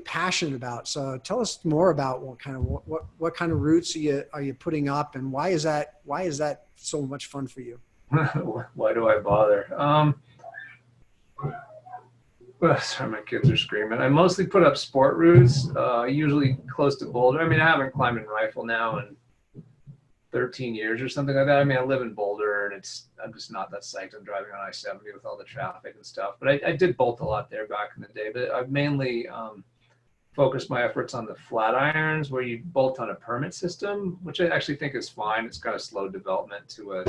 passionate about. So tell us more about what kind of routes are you putting up, and why is that so much fun for you? Why do I bother? Sorry, my kids are screaming. I mostly put up sport routes, usually close to Boulder. I mean, I haven't climbed in rifle now in 13 years or something like that. I mean, I live in Boulder, and I'm just not that psyched. I'm driving on I-70 with all the traffic and stuff. But I did bolt a lot there back in the day. But I've mainly focused my efforts on the flat irons, where you bolt on a permit system, which I actually think is fine. It's kind of slowed development to a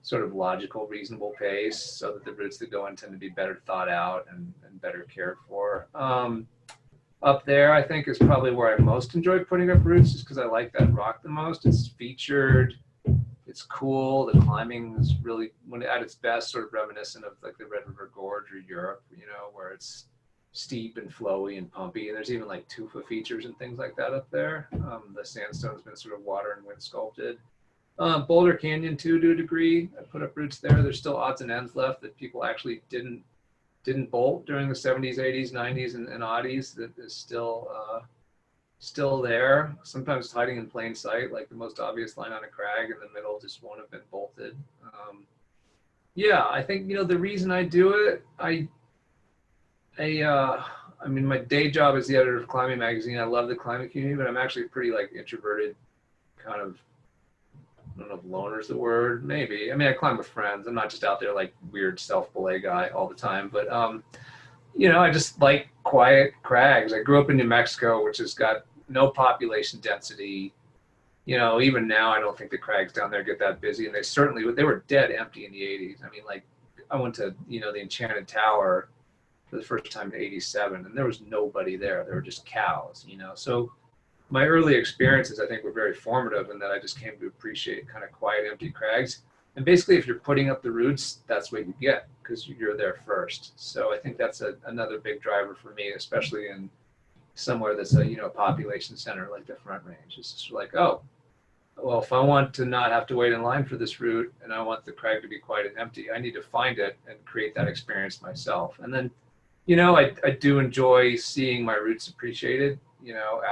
sort of logical, reasonable pace, so that the routes that go in tend to be better thought out and better cared for. Up there, I think, is probably where I most enjoy putting up routes, just because I like that rock the most. It's featured, it's cool. The climbing is really, when at its best, sort of reminiscent of like the Red River Gorge or Europe, you know, where it's steep and flowy and pumpy. And there's even like tufa features and things like that up there. The sandstone's been sort of water and wind sculpted. Boulder Canyon too, to a degree. I put up routes there. There's still odds and ends left that people actually didn't bolt during the 70s, 80s, 90s, and oddies, that is still there. Sometimes hiding in plain sight, like the most obvious line on a crag in the middle just won't have been bolted. Yeah, I think, you know, the reason I do it, I mean, my day job is the editor of Climbing Magazine. I love the climbing community, but I'm actually pretty like introverted, kind of, I don't know if loner is the word, maybe. I mean, I climb with friends. I'm not just out there like weird self-belay guy all the time, but you know, I just like quiet crags. I grew up in New Mexico, which has got no population density. You know, even now, I don't think the crags down there get that busy, and they were dead empty in the 80s. I mean, like, I went to, you know, the Enchanted Tower for the first time in '87, and there was nobody there. There were just cows, you know. So my early experiences, I think, were very formative in that I just came to appreciate kind of quiet, empty crags. And basically, if you're putting up the roots, that's what you get because you're there first. So I think that's another big driver for me, especially in somewhere that's a population center like the Front Range. It's just like, oh, well, if I want to not have to wait in line for this route and I want the crag to be quiet and empty, I need to find it and create that experience myself. And then, I do enjoy seeing my roots appreciated,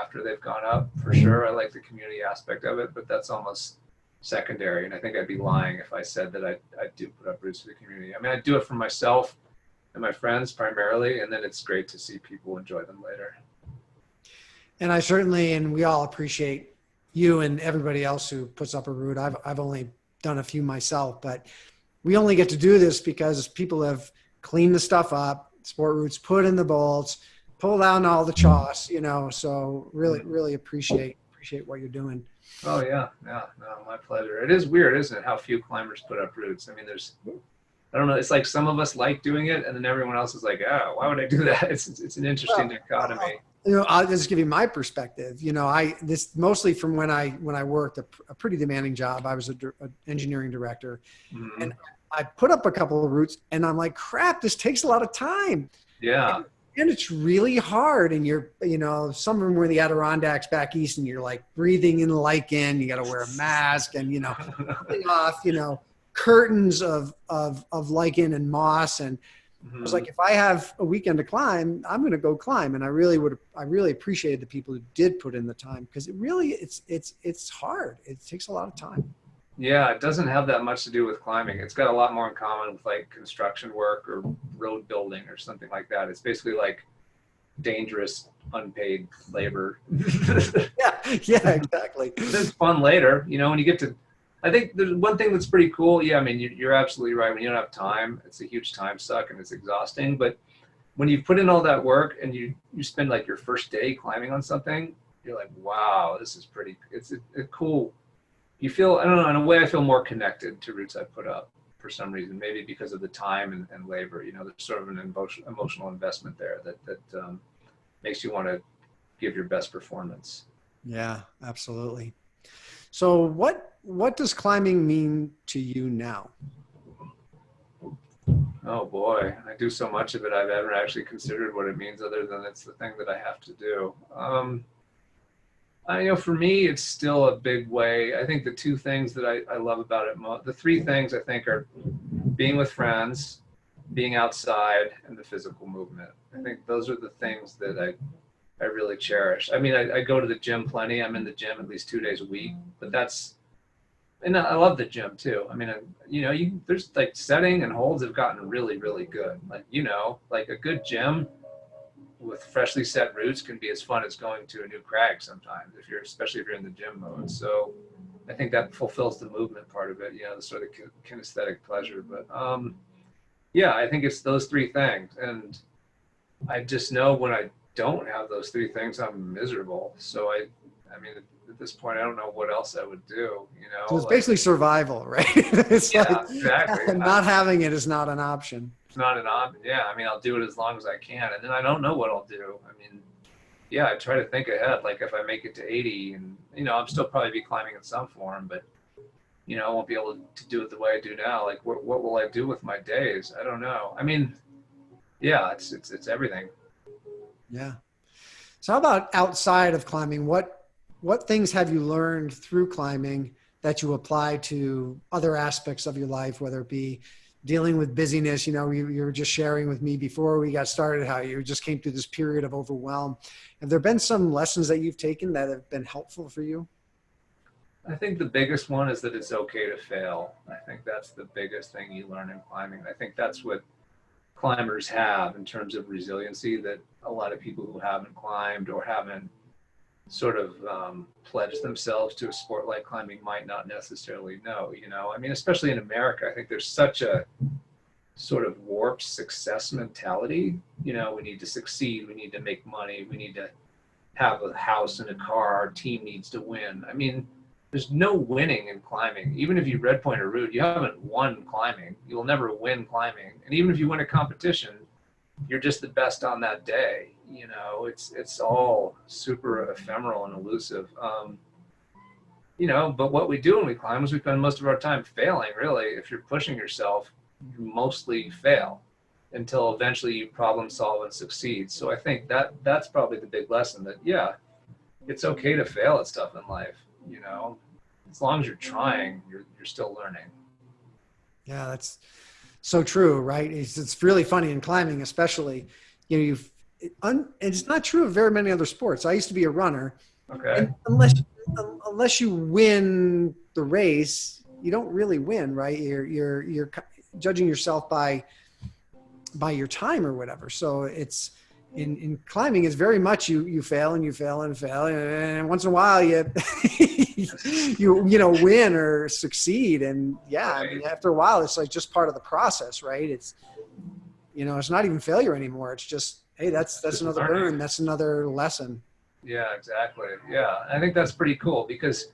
after they've gone up for sure. I like the community aspect of it, but that's almost secondary. And I think I'd be lying if I said that I do put up roots for the community. I mean, I do it for myself and my friends primarily, and then it's great to see people enjoy them later. And I certainly, and we all appreciate you and everybody else who puts up a route. I've only done a few myself, but we only get to do this because people have cleaned the stuff up, sport routes, put in the bolts, pull down all the choss, so really appreciate what you're doing. Oh yeah. No, my pleasure. It is weird, isn't it? How few climbers put up routes. I mean, I don't know. It's like some of us like doing it and then everyone else is like, oh, why would I do that? It's an interesting dichotomy. I'll just give you my perspective. This mostly from when I worked a pretty demanding job. I was an engineering director, Mm-hmm. and I put up a couple of routes, and I'm like, crap, this takes a lot of time. Yeah. And it's really hard. And you're, some of them were in the Adirondacks back east, and you're like breathing in lichen. You got to wear a mask, and pulling off, curtains of lichen and moss. And I was like, if I have a weekend to climb, I'm going to go climb. And I really appreciated the people who did put in the time, because it's hard. It takes a lot of time. Yeah, it doesn't have that much to do with climbing. It's got a lot more in common with like construction work or road building or something like that. It's basically like dangerous, unpaid labor. Yeah, exactly. It's fun later, when you get to, I think there's one thing that's pretty cool. Yeah, I mean, you're absolutely right. When you don't have time, it's a huge time suck and it's exhausting. But when you put in all that work and you spend like your first day climbing on something, you're like, wow, this is pretty, it's a cool, you feel, I don't know, in a way I feel more connected to routes I put up for some reason, maybe because of the time and labor. There's sort of an emotional investment there that makes you want to give your best performance. Yeah, absolutely. So what does climbing mean to you now? Oh boy, I do so much of it. I've never actually considered what it means other than it's the thing that I have to do. For me, it's still a big way. I think the two things that I love about it, the three things I think are being with friends, being outside, and the physical movement. I think those are the things that I really cherish. I mean, I go to the gym plenty. I'm in the gym at least 2 days a week, but and I love the gym too. I mean, there's like setting and holds have gotten really, really good. Like a good gym with freshly set routes can be as fun as going to a new crag sometimes, especially if you're in the gym mode. So I think that fulfills the movement part of it, the sort of kinesthetic pleasure. But yeah, I think it's those three things. And I just know when I don't have those three things, I'm miserable. So I mean, at this point, I don't know what else I would do, So it's basically survival, right? It's exactly. Not having it is not an option. It's not an option. Yeah. I mean, I'll do it as long as I can. And then I don't know what I'll do. I mean, yeah, I try to think ahead. Like if I make it to 80 and, I'm still probably be climbing in some form, but, I won't be able to do it the way I do now. Like what will I do with my days? I don't know. I mean, yeah, it's everything. Yeah. So how about outside of climbing? What things have you learned through climbing that you apply to other aspects of your life, whether it be dealing with busyness? You were just sharing with me before we got started how you just came through this period of overwhelm. Have there been some lessons that you've taken that have been helpful for you? I think the biggest one is that it's okay to fail. I think that's the biggest thing you learn in climbing. I think that's what climbers have in terms of resiliency that a lot of people who haven't climbed or haven't sort of pledged themselves to a sport like climbing might not necessarily know. I mean, especially in America, I think there's such a sort of warped success mentality. We need to succeed, we need to make money, we need to have a house and a car, our team needs to win. I mean, there's no winning in climbing. Even if you red point a route, you haven't won climbing. You'll never win climbing. And even if you win a competition, you're just the best on that day. It's all super ephemeral and elusive. But what we do when we climb is we spend most of our time failing, really. If you're pushing yourself, you mostly fail until eventually you problem solve and succeed. So I think that's probably the big lesson, that, yeah, it's okay to fail at stuff in life, as long as you're trying, you're still learning. Yeah, that's so true, right? It's really funny in climbing, especially, it's not true of very many other sports. I used to be a runner, Okay. and unless you win the race, you don't really win, right? You're judging yourself by your time or whatever. So it's in climbing, it's very much you fail and you fail and fail, and once in a while you win or succeed. And yeah, Right. I mean, after a while, it's like just part of the process, right? It's it's not even failure anymore. It's just, hey, that's another learning. burn, that's another lesson. Yeah, exactly. Yeah, I think that's pretty cool, because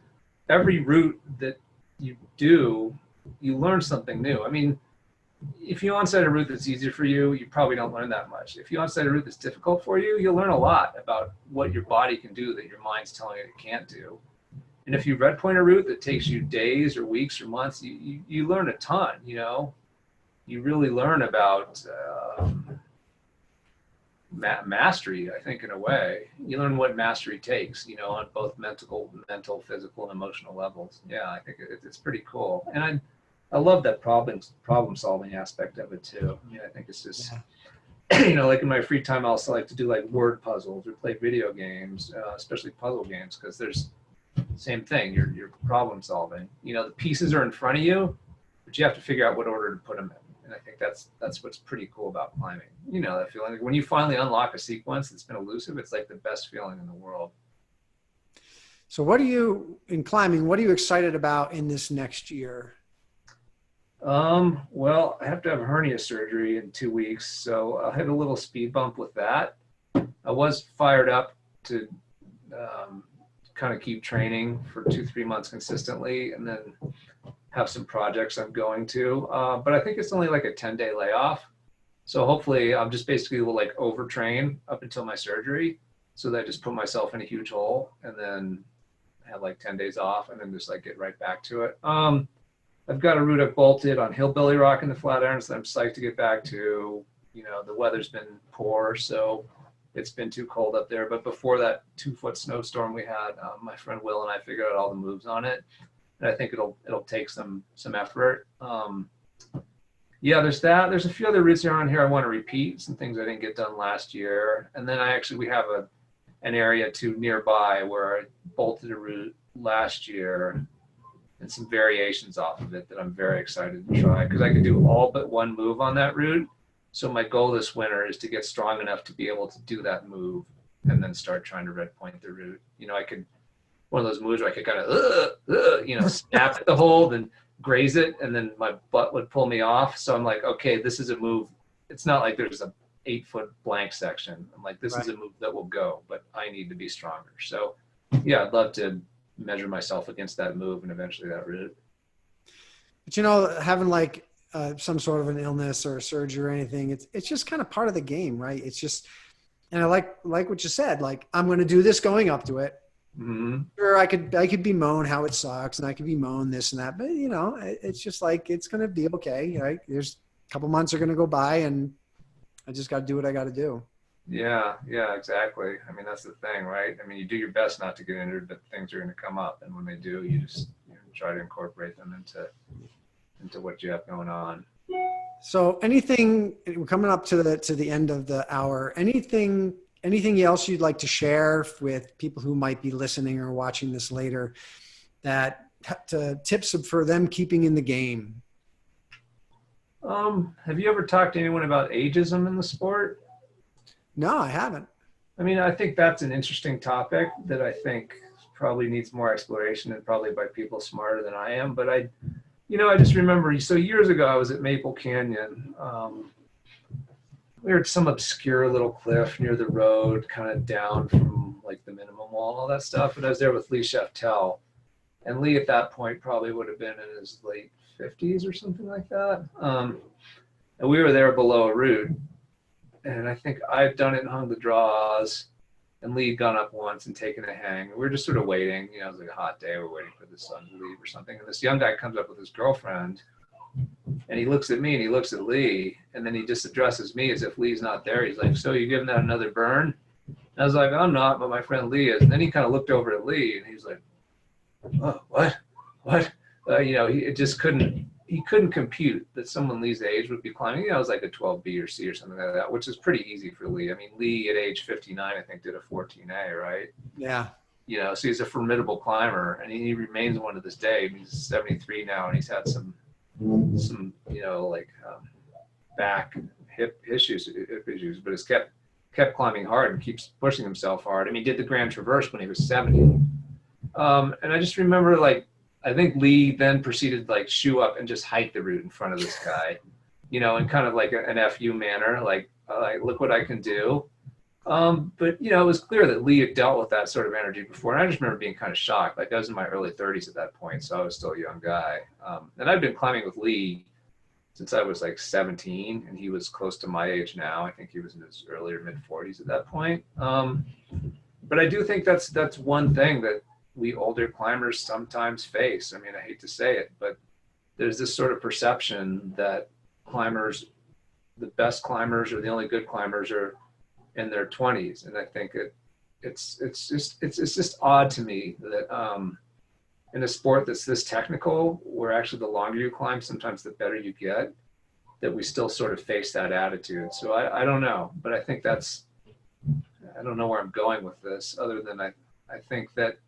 every route that you do, you learn something new. I mean, if you onset a route that's easier for you, you probably don't learn that much. If you onset a route that's difficult for you, you'll learn a lot about what your body can do that your mind's telling you it can't do. And if you red point a route that takes you days or weeks or months, you learn a ton. You really learn about mastery, I think, in a way. You learn what mastery takes, on both mental, physical, and emotional levels. Yeah, I think it's pretty cool. And I love that problem solving aspect of it too. I think it's just, like in my free time, I also like to do like word puzzles or play video games, especially puzzle games, because there's same thing. You're problem solving. The pieces are in front of you, but you have to figure out what order to put them in. And I think that's what's pretty cool about climbing. That feeling, like when you finally unlock a sequence that's been elusive, it's like the best feeling in the world. So in climbing, what are you excited about in this next year? Well, I have to have hernia surgery in 2 weeks, so I'll hit a little speed bump with that. I was fired up to kind of keep training for 2-3 months consistently, and then have some projects I'm going to. But I think it's only like a 10-day layoff. So hopefully I'm just basically will like overtrain up until my surgery, so that I just put myself in a huge hole and then have like 10 days off and then just like get right back to it. I've got a route I've bolted on Hillbilly Rock in the Flatirons that I'm psyched to get back to. The weather's been poor, so it's been too cold up there. But before that 2-foot snowstorm we had, my friend Will and I figured out all the moves on it. And I think it'll take some effort. Yeah, there's that. There's a few other routes around here I want to repeat, some things I didn't get done last year. And then we have an area too nearby where I bolted a route last year and some variations off of it that I'm very excited to try, because I could do all but one move on that route. So my goal this winter is to get strong enough to be able to do that move and then start trying to red point the route. I could, one of those moves where I could kind of, snap at the hold and graze it, and then my butt would pull me off. So I'm like, okay, this is a move. It's not like there's a 8-foot blank section. I'm like, this is a move that will go, but I need to be stronger. So yeah, I'd love to measure myself against that move and eventually that route. But having like some sort of an illness or a surgery or anything, it's just kind of part of the game, right? It's just, and I like what you said, like, I'm going to do this going up to it. Mm-hmm. Sure, I could bemoan how it sucks, and I could bemoan this and that, but it's just like, it's going to be okay, right? There's a couple months are going to go by, and I just got to do what I got to do. Yeah, exactly. I mean, that's the thing, right? I mean, you do your best not to get injured, but things are going to come up, and when they do, you just try to incorporate them into what you have going on. So, we're coming up to the end of the hour. Anything else you'd like to share with people who might be listening or watching this later, that tips for them keeping in the game? Have you ever talked to anyone about ageism in the sport? No, I haven't. I mean, I think that's an interesting topic that I think probably needs more exploration, and probably by people smarter than I am. But I just remember, so years ago I was at Maple Canyon. We were at some obscure little cliff near the road, kind of down from like the minimum wall and all that stuff. And I was there with Lee Sheftel. And Lee at that point probably would have been in his late 50s or something like that. And we were there below a route. and I think I'd done it and hung the draws, and Lee had gone up once and taken a hang. We were just sort of waiting. You know, it was like a hot day. We're waiting for the sun to leave or something. And this young guy comes up with his girlfriend, and he looks at me and he looks at Lee, and then he just addresses me as if Lee's not there. He's like, "So you giving that another burn?" And I was like, "I'm not, but my friend Lee is." And then he kind of looked over at Lee, and he's like, "Oh, what?" You know, he couldn't compute that someone Lee's age would be climbing. You know, it was like a 12B or C or something like that, which is pretty easy for Lee. I mean, Lee at age 59, I think, did a 14A, right? Yeah. You know, so he's a formidable climber, and he remains one to this day. I mean, he's 73 now, and he's had some you know, like back hip issues, but has kept climbing hard and keeps pushing himself hard. I mean, he did the Grand Traverse when he was 70. And I just remember, like, I think Lee then proceeded to like shoe up and just hike the route in front of this guy, you know, in kind of like an FU manner, like look what I can do. But you know, it was clear that Lee had dealt with that sort of energy before, and I just remember being kind of shocked. Like, I was in my early 30s at that point, so I was still a young guy. And I've been climbing with Lee since I was like 17, and he was close to my age now. I think he was in his earlier mid 40s at that point. But I do think that's one thing that we older climbers sometimes face. I mean, I hate to say it, but there's this sort of perception that climbers, the best climbers or the only good climbers, are in their 20s, and I think it's just odd to me that in a sport that's this technical, where actually the longer you climb, sometimes the better you get, that we still sort of face that attitude. So I don't know, but I think I don't know where I'm going with this, other than I think that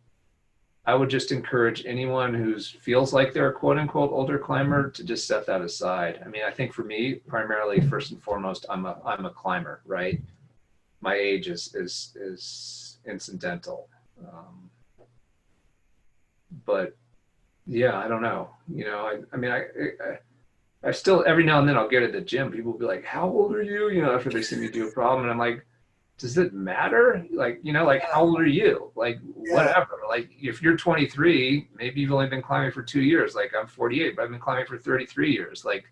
I would just encourage anyone who feels like they're a quote unquote older climber to just set that aside. I mean, I think for me, primarily, first and foremost, I'm a climber, right? My age is incidental. But yeah, I don't know. You know, I mean, I still, every now and then I'll get at the gym. People will be like, "How old are you?" You know, after they see me do a problem, and I'm like, does it matter? Like, you know, like, how old are you? Like, whatever. Like, if you're 23, maybe you've only been climbing for 2 years. Like, I'm 48, but I've been climbing for 33 years. Like,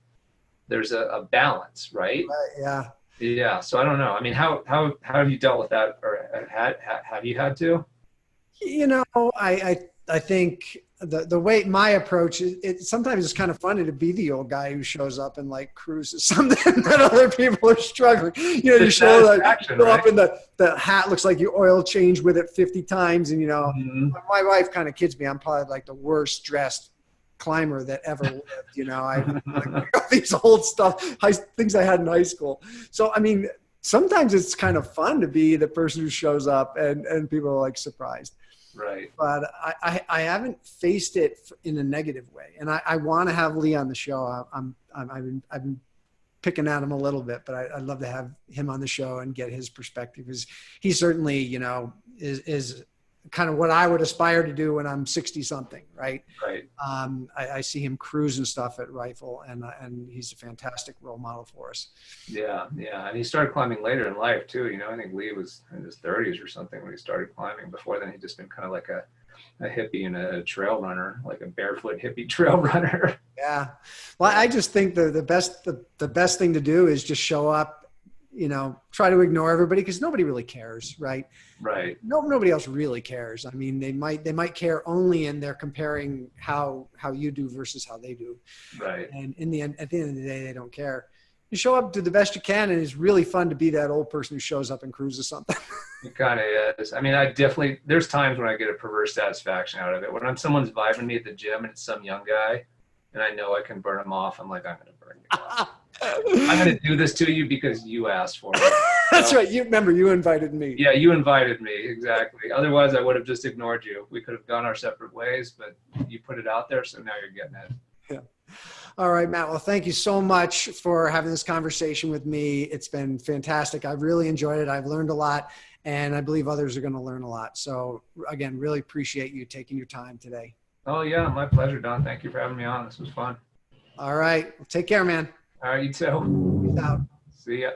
there's a balance, right? Yeah. Yeah. So I don't know. I mean, how have you dealt with that, or have you had to? You know, I think the way my approach is, it sometimes it's kind of funny to be the old guy who shows up and like cruises something that other people are struggling. You know, you show up and the hat looks like you oil changed with it 50 times. And, you know, my wife kind of kids me. I'm probably like the worst dressed climber that ever lived. You know, I like, these old stuff, things I had in high school. So, I mean, sometimes it's kind of fun to be the person who shows up and people are like surprised. Right. But I haven't faced it in a negative way, and I want to have Lee on the show. I've been picking at him a little bit, but I'd love to have him on the show and get his perspective, because he certainly, you know, is kind of what I would aspire to do when I'm 60 something. Right. Right. I see him cruise and stuff at Rifle, and he's a fantastic role model for us. Yeah. Yeah. And he started climbing later in life too. You know, I think Lee was in his 30s or something when he started climbing. Before then, he'd just been kind of like a hippie and a trail runner, like a barefoot hippie trail runner. Yeah. Well, I just think the best thing to do is just show up, you know, try to ignore everybody, because nobody really cares, right? Right. Nobody else really cares. I mean, they might care only in they're comparing how you do versus how they do. Right. And at the end of the day, they don't care. You show up, do the best you can, and it's really fun to be that old person who shows up and cruises something. It kind of is. I mean, there's times when I get a perverse satisfaction out of it. When someone's vibing me at the gym and it's some young guy and I know I can burn him off, I'm like, I'm going to burn you off. I'm going to do this to you because you asked for it. That's right. You remember, you invited me. Yeah, you invited me. Exactly. Otherwise, I would have just ignored you. We could have gone our separate ways, but you put it out there, so now you're getting it. Yeah. All right, Matt. Well, thank you so much for having this conversation with me. It's been fantastic. I've really enjoyed it. I've learned a lot, and I believe others are going to learn a lot. So again, really appreciate you taking your time today. Oh yeah, my pleasure, Don. Thank you for having me on. This was fun. All right. Well, take care, man. All right, you too. Peace out. See ya.